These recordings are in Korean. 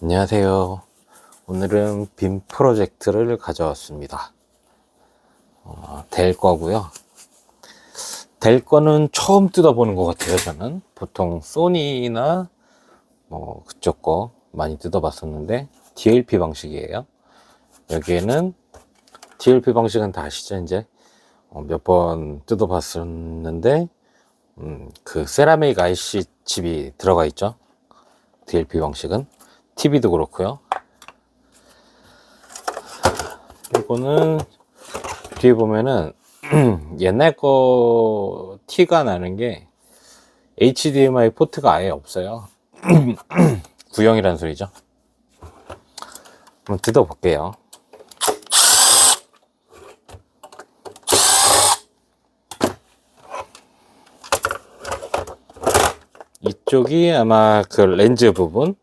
안녕하세요. 오늘은 빔 프로젝트를 가져왔습니다. 델 거고요. 델 거는 처음 뜯어보는 것 같아요. 저는 보통 소니나 뭐 그쪽 거 많이 뜯어봤었는데 DLP 방식이에요. 여기에는 DLP 방식은 다 아시죠? 이제 몇 번 뜯어봤었는데 그 세라믹 IC 칩이 들어가 있죠. DLP 방식은 TV도 그렇고요. 이거는 뒤에 보면은 옛날 거 티가 나는 게 HDMI 포트가 아예 없어요. 구형이란 소리죠. 한번 뜯어 볼게요. 이쪽이 아마 그 렌즈 부분,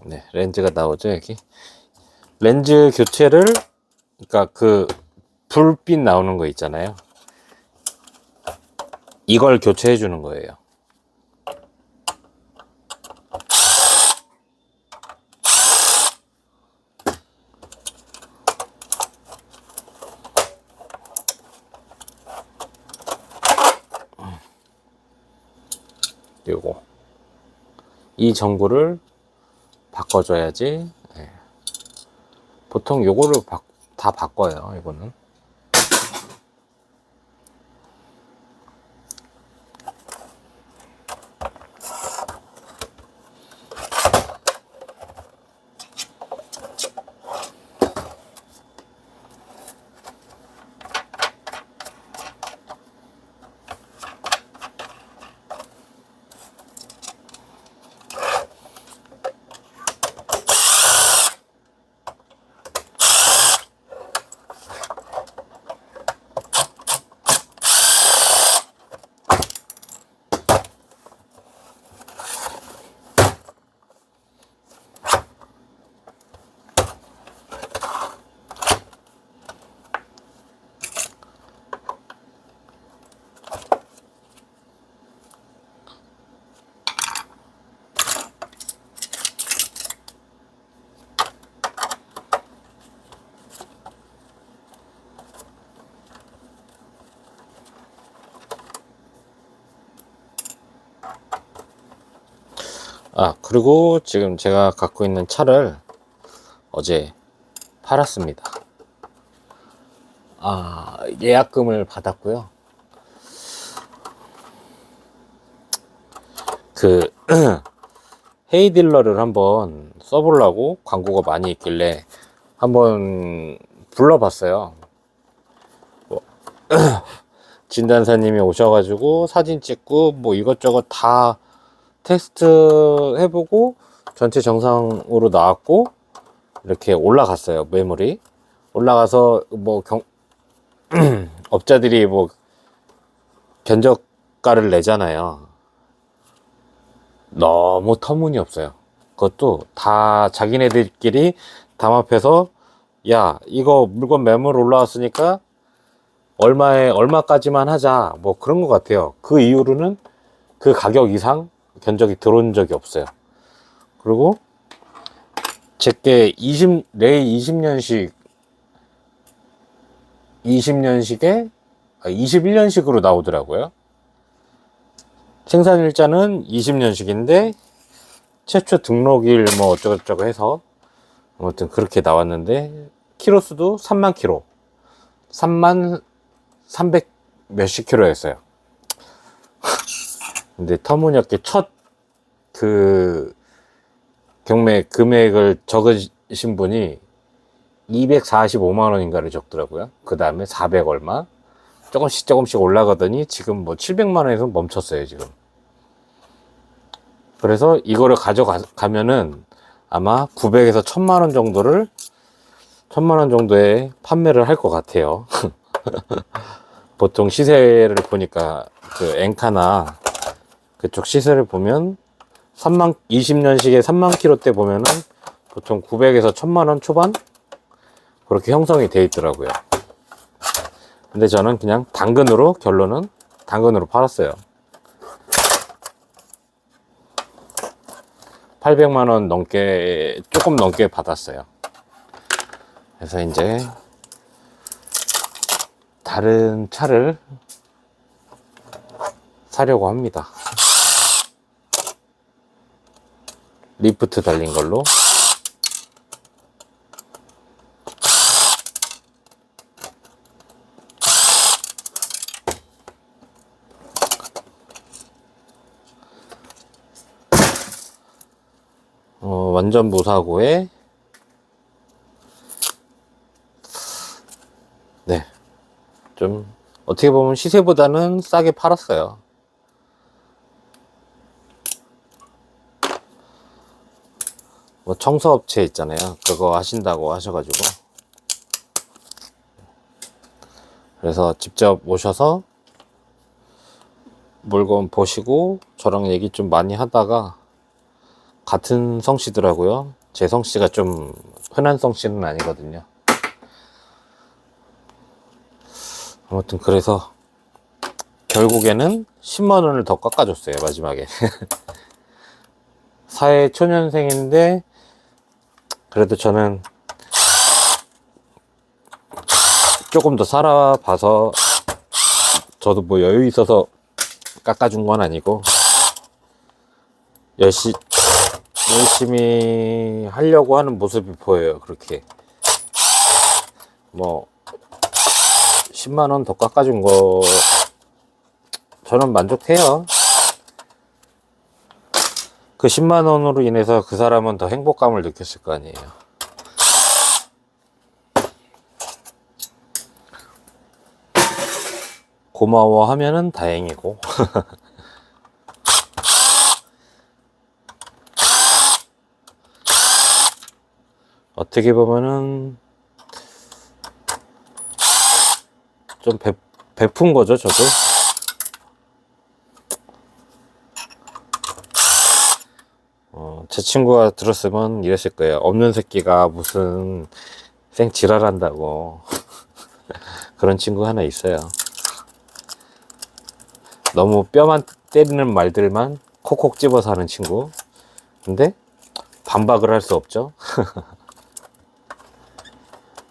네, 렌즈가 나오죠. 여기 렌즈 교체를, 그러니까 그 불빛 나오는 거 있잖아요. 이걸 교체해 주는 거예요. 요거 이 전구를 바꿔줘야지. 네. 보통 요거를 다 바꿔요. 이거는 그리고 지금 제가 갖고 있는 차를 어제 팔았습니다. 예약금을 받았고요. 그 헤이딜러를 한번 써보려고 광고가 많이 있길래 한번 불러봤어요. 진단사님이 오셔가지고 사진 찍고 뭐 이것저것 다 테스트 해보고 전체 정상으로 나왔고 이렇게 올라갔어요. 매물이 올라가서 뭐 업자들이 뭐 견적가를 내잖아요. 너무 터무니없어요. 그것도 다 자기네들끼리 담합해서 야 이거 물건 매물 올라왔으니까 얼마까지만 하자 뭐 그런 것 같아요. 그 이후로는 그 가격 이상 견적이 들어온 적이 없어요. 그리고 제게 레이 20년식에 21년식으로 나오더라고요. 생산일자는 20년식인데 최초 등록일 뭐 어쩌고저쩌고 해서 아무튼 그렇게 나왔는데 키로수도 3만 키로, 3만 300 몇십 키로였어요. 근데 터무니없게 첫 그 경매 금액을 적으신 분이 245만 원인가를 적더라고요. 그 다음에 400 얼마 조금씩 올라가더니 지금 뭐 700만 원에서 멈췄어요 지금. 그래서 이거를 가져가면은 아마 900에서 1000만 원 정도를 1000만 원 정도에 판매를 할 것 같아요. 보통 시세를 보니까 그 엔카나 그쪽 시세를 보면 20년식에 3만 킬로대 보면은 보통 900에서 1000만 원 초반 그렇게 형성이 되어 있더라고요. 근데 저는 그냥 당근으로 결론은 당근으로 팔았어요. 800만 원 넘게, 조금 넘게 받았어요. 그래서 이제 다른 차를 사려고 합니다. 리프트 달린 걸로. 완전 무사고에, 네, 좀 어떻게 보면 시세보다는 싸게 팔았어요. 뭐 청소업체 있잖아요. 그거 하신다고 하셔가지고, 그래서 직접 오셔서 물건 보시고 저랑 얘기 좀 많이 하다가, 같은 성씨더라고요. 제 성씨가 좀 흔한 성씨는 아니거든요. 아무튼 그래서 결국에는 10만 원을 더 깎아줬어요, 마지막에. 사회 초년생인데 그래도 저는 조금 더 살아봐서, 저도 뭐 여유 있어서 깎아준 건 아니고 열심히 하려고 하는 모습이 보여요. 그렇게 뭐 10만 원 더 깎아준 거 저는 만족해요. 그 10만 원으로 인해서 그 사람은 더 행복감을 느꼈을 거 아니에요. 고마워하면은 다행이고. 어떻게 보면은 좀 베푼 거죠, 저도. 제 친구가 들었으면 이랬을 거예요. 없는 새끼가 무슨 생 지랄한다고. 그런 친구 하나 있어요. 너무 뼈만 때리는 말들만 콕콕 집어서 하는 친구. 근데 반박을 할 수 없죠.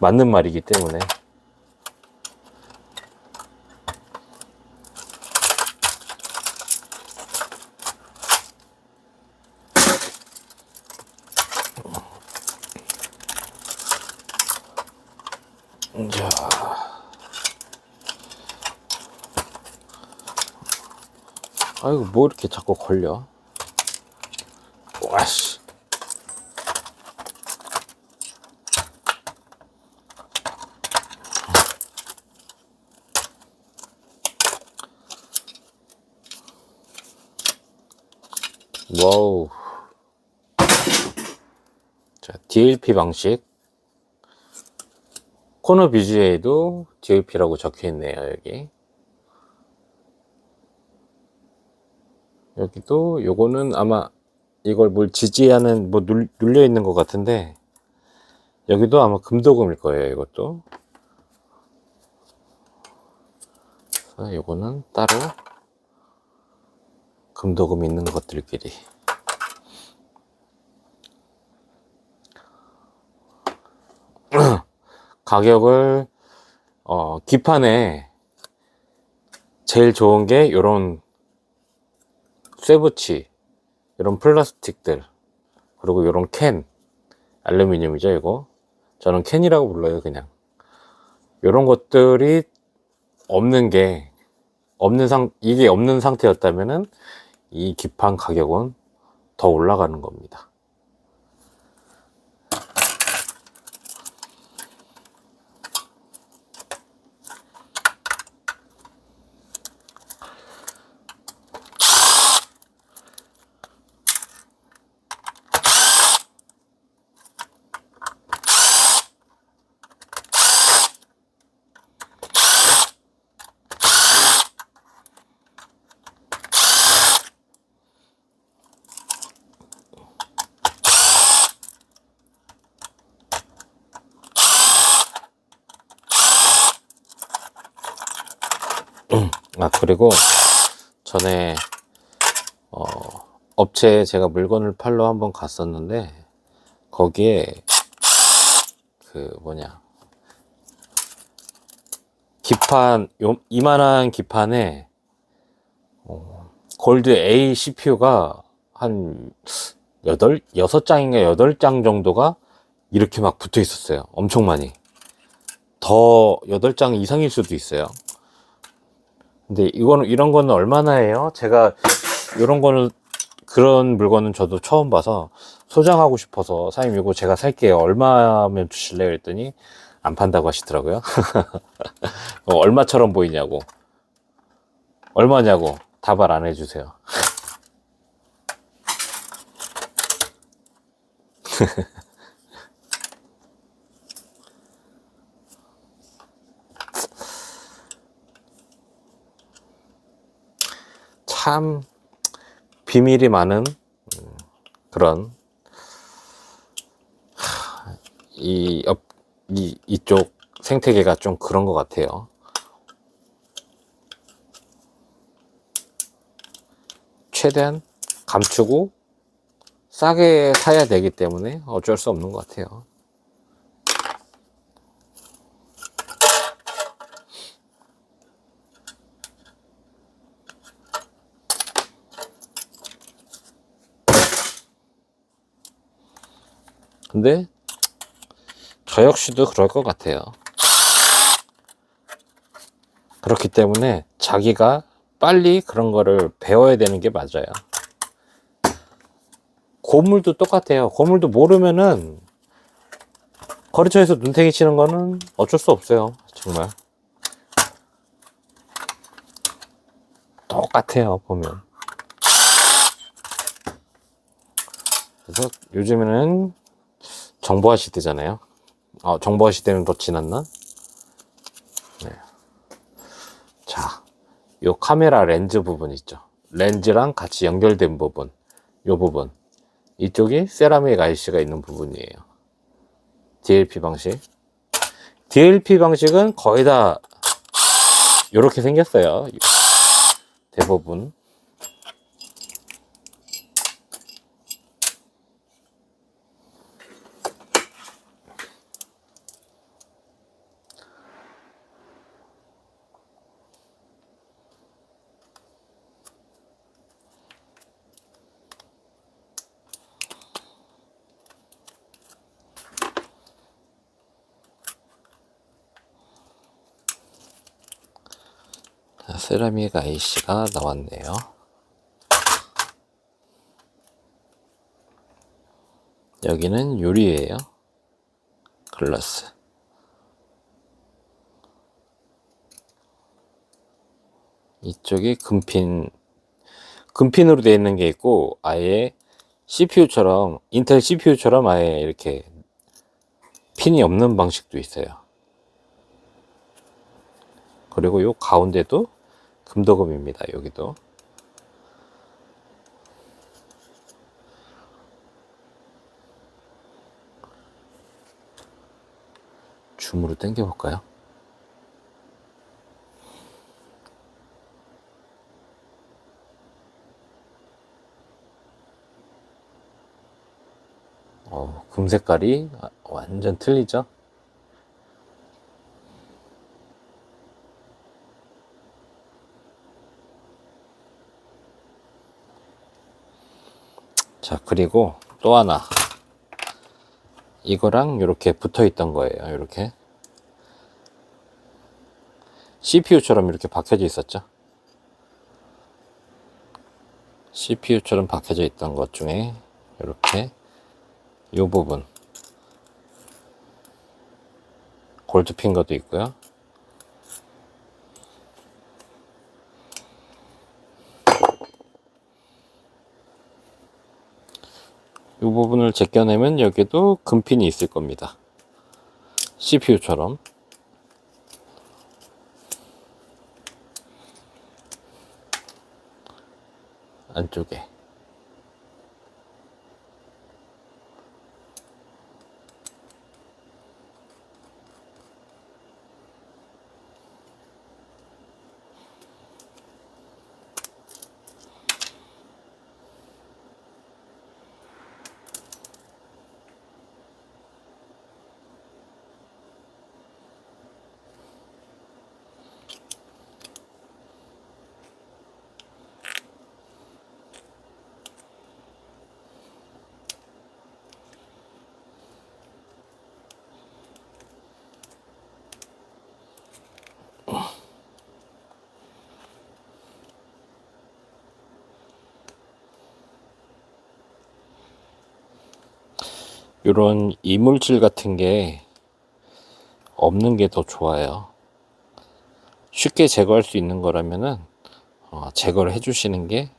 맞는 말이기 때문에. 자, 아이고 뭐 이렇게 자꾸 걸려. 와씨. 와우. 자, DLP 방식. 코너 뷰즈에도 DLP라고 적혀 있네요, 여기. 여기도 요거는 아마 이걸 뭘 지지하는 뭐 눌려 있는 것 같은데, 여기도 아마 금도금일 거예요, 이것도. 그래서 요거는 따로 금도금 있는 것들끼리. 가격을 기판에 제일 좋은 게 요런 쇠붙이, 이런 플라스틱들, 그리고 요런 캔, 알루미늄이죠, 이거. 저는 캔이라고 불러요, 그냥. 요런 것들이 없는 게, 이게 없는 상태였다면은 이 기판 가격은 더 올라가는 겁니다. 아, 그리고 전에 업체에 제가 물건을 팔러 한번 갔었는데 거기에 그 뭐냐, 기판 이만한 기판에 골드 A CPU가 한 6장인가 8장 정도가 이렇게 막 붙어 있었어요. 엄청 많이. 더 8장 이상일 수도 있어요. 근데 이런 거는 얼마나 해요? 제가 이런 거는, 그런 물건은 저도 처음 봐서 소장하고 싶어서, 사장님 이거 제가 살게요. 얼마면 주실래요? 그랬더니 안 판다고 하시더라고요. 얼마처럼 보이냐고. 얼마냐고 답을 안 해주세요. 참 비밀이 많은 그런 이쪽 생태계가 좀 그런 것 같아요. 최대한 감추고 싸게 사야 되기 때문에 어쩔 수 없는 것 같아요. 근데 저 역시도 그럴 것 같아요. 그렇기 때문에 자기가 빨리 그런 거를 배워야 되는 게 맞아요. 고물도 똑같아요. 고물도 모르면은 거래처에서 눈탱이 치는 거는 어쩔 수 없어요. 정말 똑같아요, 보면. 그래서 요즘에는 정보화 시대잖아요. 정보화 시대는 더 지났나? 네. 자, 요 카메라 렌즈 부분 있죠. 렌즈랑 같이 연결된 부분, 요 부분, 이쪽이 세라믹 IC가 있는 부분이에요. DLP 방식. DLP 방식은 거의 다 이렇게 생겼어요. 대부분. 세라믹 IC가 나왔네요. 여기는 유리예요. 글라스. 이쪽이 금핀으로 되어 있는 게 있고, 아예 CPU처럼, 인텔 CPU처럼 아예 이렇게 핀이 없는 방식도 있어요. 그리고 요 가운데도 금도금입니다. 여기도. 줌으로 당겨 볼까요? 금 색깔이 완전 틀리죠? 자, 그리고 또 하나. 이거랑 이렇게 붙어 있던 거예요. 이렇게 CPU처럼 이렇게 박혀져 있었죠. CPU처럼 박혀져 있던 것 중에 이렇게 이 부분 골드 핑거도 있고요. 이 부분을 제껴내면 여기도 금핀이 있을 겁니다. CPU처럼. 안쪽에. 요런 이물질 같은 게 없는 게 더 좋아요. 쉽게 제거할 수 있는 거라면은 제거를 해 주시는 게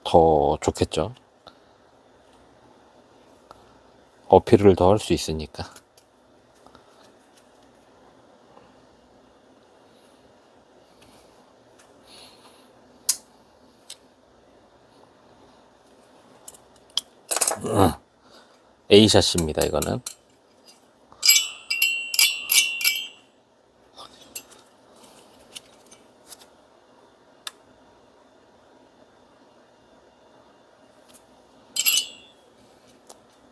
더 좋겠죠. 어필을 더 할 수 있으니까. A샷입니다 이거는.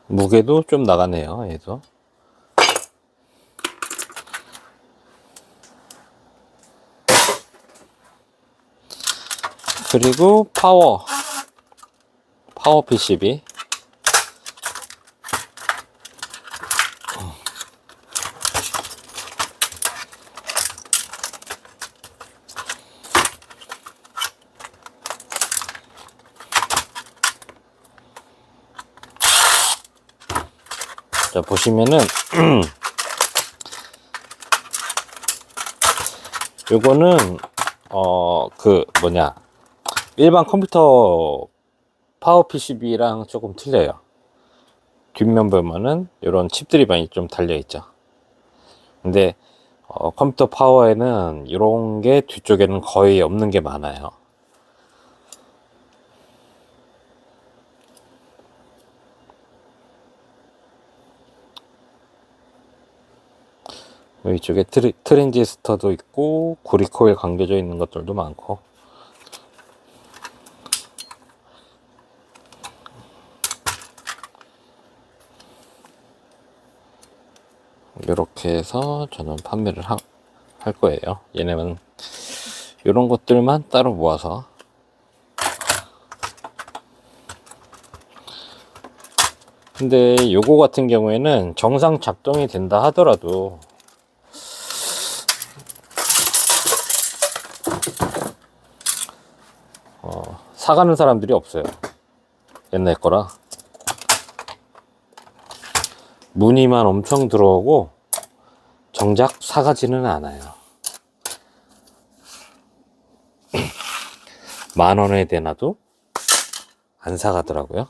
무게도 좀 나가네요 얘도. 그리고 파워 PCB. 자 보시면은 요거는 그 뭐냐 일반 컴퓨터 파워 PCB랑 조금 틀려요. 뒷면 보면은 이런 칩들이 많이 좀 달려 있죠. 근데 컴퓨터 파워에는 이런 게 뒤쪽에는 거의 없는 게 많아요. 이쪽에 트랜지스터도 있고 구리코일 감겨져 있는 것들도 많고. 이렇게 해서 저는 판매를 할 거예요. 얘네는 이런 것들만 따로 모아서. 근데 요거 같은 경우에는 정상 작동이 된다 하더라도 사가는 사람들이 없어요. 옛날 거라 문의만 엄청 들어오고 정작 사가지는 않아요. 10,000원에 대놔도 안 사가더라고요.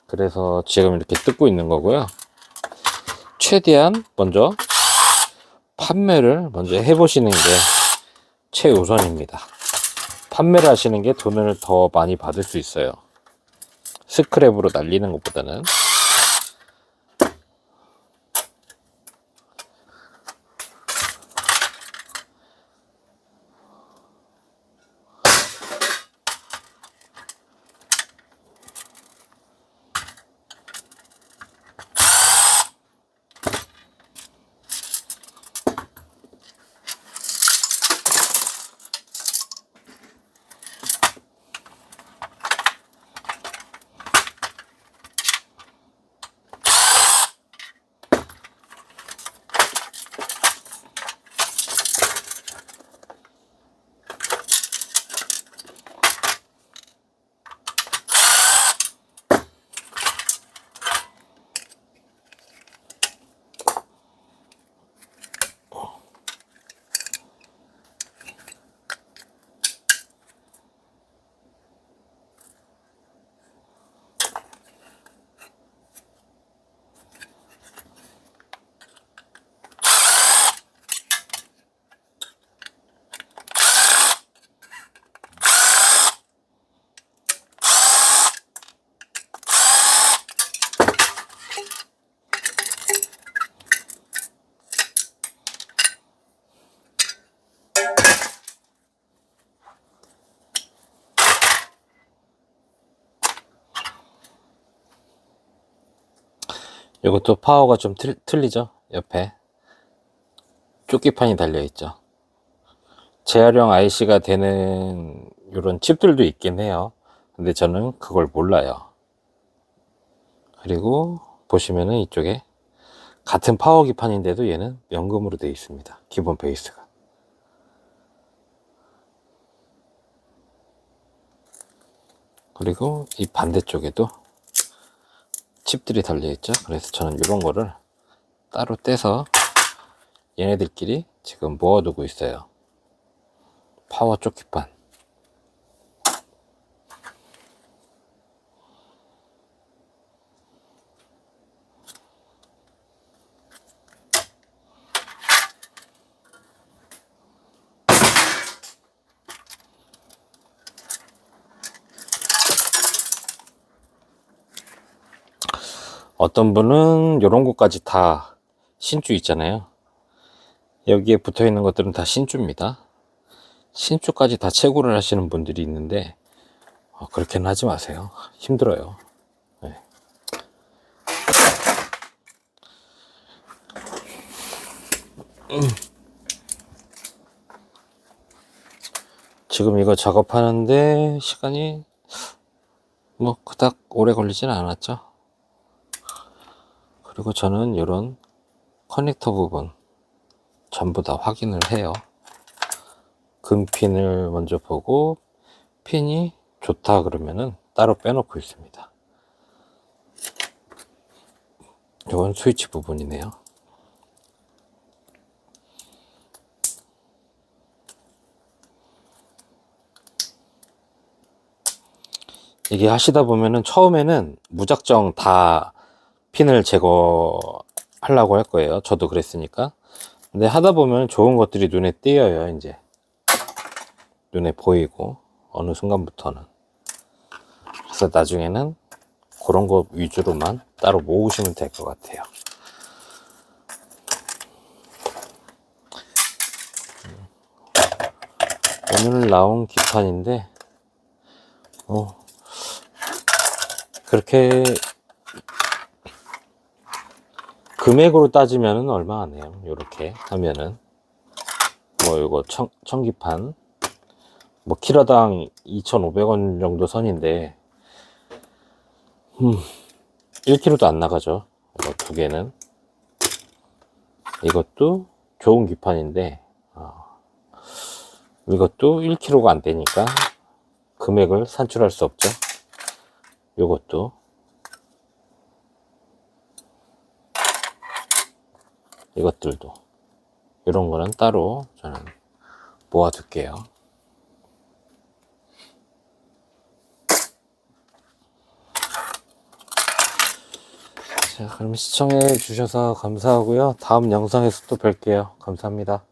그래서 지금 이렇게 뜯고 있는 거고요. 최대한 먼저 판매를 먼저 해보시는 게 최우선입니다. 판매를 하시는 게 돈을 더 많이 받을 수 있어요. 스크랩으로 날리는 것보다는. 이것도 파워가 좀 틀리죠. 옆에 조끼판이 달려 있죠. 재활용 IC가 되는 이런 칩들도 있긴 해요. 근데 저는 그걸 몰라요. 그리고 보시면은 이쪽에 같은 파워 기판인데도 얘는 연금으로 되어 있습니다. 기본 베이스가. 그리고 이 반대쪽에도 칩들이 달려 있죠. 그래서 저는 이런 거를 따로 떼서 얘네들끼리 지금 모아두고 있어요. 파워 쪽 기판. 어떤 분은 이런 것까지 다 신주 있잖아요. 여기에 붙어 있는 것들은 다 신주입니다. 신주까지 다 채굴을 하시는 분들이 있는데 그렇게는 하지 마세요. 힘들어요. 네. 지금 이거 작업하는데 시간이 뭐 그닥 오래 걸리진 않았죠. 그리고 저는 이런 커넥터 부분 전부 다 확인을 해요. 금핀을 먼저 보고 핀이 좋다 그러면은 따로 빼놓고 있습니다. 이건 스위치 부분이네요. 이게 하시다 보면은 처음에는 무작정 다 핀을 제거하려고 할 거예요. 저도 그랬으니까. 근데 하다 보면 좋은 것들이 눈에 띄어요. 이제 눈에 보이고 어느 순간부터는. 그래서 나중에는 그런 거 위주로만 따로 모으시면 될 것 같아요. 오늘 나온 기판인데 그렇게 금액으로 따지면은 얼마 안 해요. 요렇게 하면은 뭐 요거 청기판 뭐 키로당 2,500원 정도 선인데 1kg도 안 나가죠. 이거 두 개는. 이것도 좋은 기판인데 이것도 1kg가 안 되니까 금액을 산출할 수 없죠. 요것도 이것들도 이런 거는 따로 저는 모아둘게요. 자, 그럼 시청해 주셔서 감사하고요. 다음 영상에서 또 뵐게요. 감사합니다.